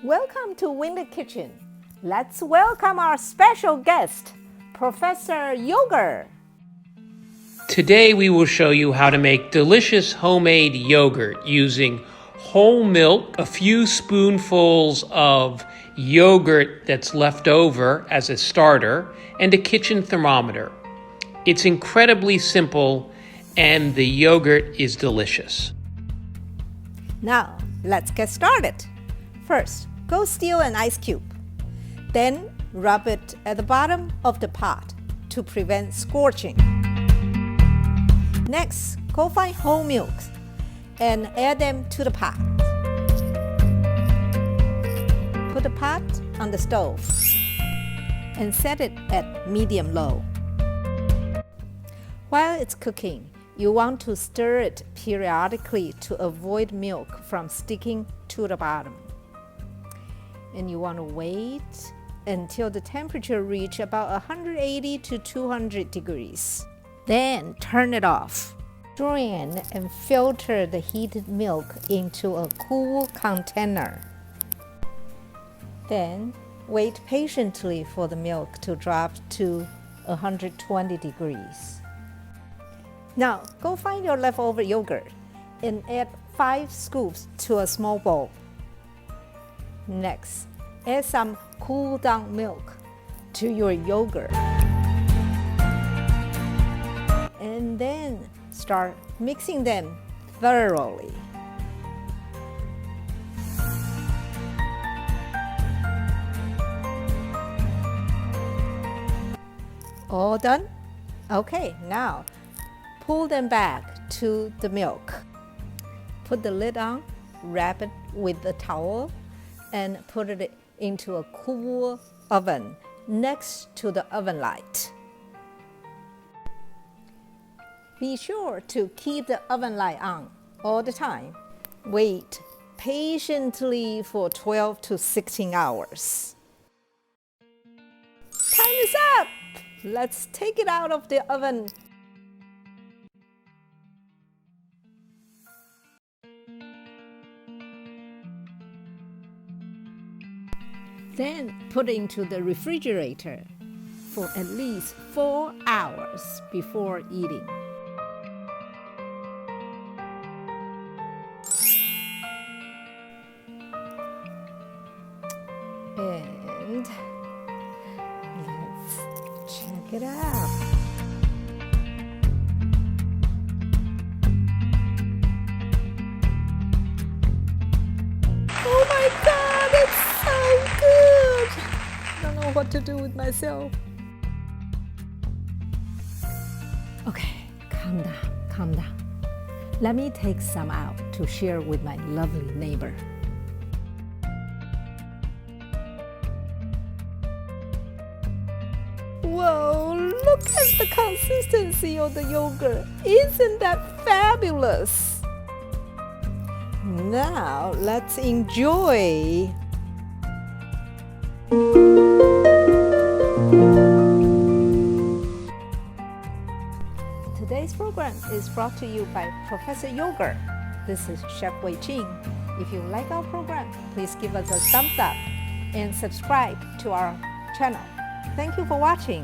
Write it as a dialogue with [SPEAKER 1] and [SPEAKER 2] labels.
[SPEAKER 1] Welcome to Winter Kitchen. Let's welcome our special guest, Professor Yogurt.
[SPEAKER 2] Today we will show you how to make delicious homemade yogurt using whole milk, a few spoonfuls of yogurt that's left over as a starter, and a kitchen thermometer. It's incredibly simple and the yogurt is delicious.
[SPEAKER 1] Now, let's get started. First, go steal an ice cube. Then, rub it at the bottom of the pot to prevent scorching. Next, go find whole milks and add them to the pot. Put the pot on the stove and set it at medium-low. While it's cooking, you want to stir it periodically to avoid milk from sticking to the bottom. And you want to wait until the temperature reaches about 180 to 200 degrees. Then turn it off. Drain and filter the heated milk into a cool container. Then wait patiently for the milk to drop to 120 degrees. Now go find your leftover yogurt and add 5 scoops to a small bowl. Next, add some cool down milk to your yogurt. And then start mixing them thoroughly. All done? Okay, now pull them back to the milk. Put the lid on, wrap it with a towel, and put it into a cool oven next to the oven light. Be sure to keep the oven light on all the time. Wait patiently for 12 to 16 hours. Time is up! Let's take it out of the oven. Then put it into the refrigerator for at least 4 hours before eating. And let's check it out. Oh my God, it's so good! I don't know what to do with myself. Okay, calm down. Let me take some out to share with my lovely neighbor. Whoa, look at the consistency of the yogurt. Isn't that fabulous? Now, let's enjoy. Today's program is brought to you by Professor Yogurt. This is Chef Wei-Ching. If you like our program, please give us a thumbs up and subscribe to our channel. Thank you for watching.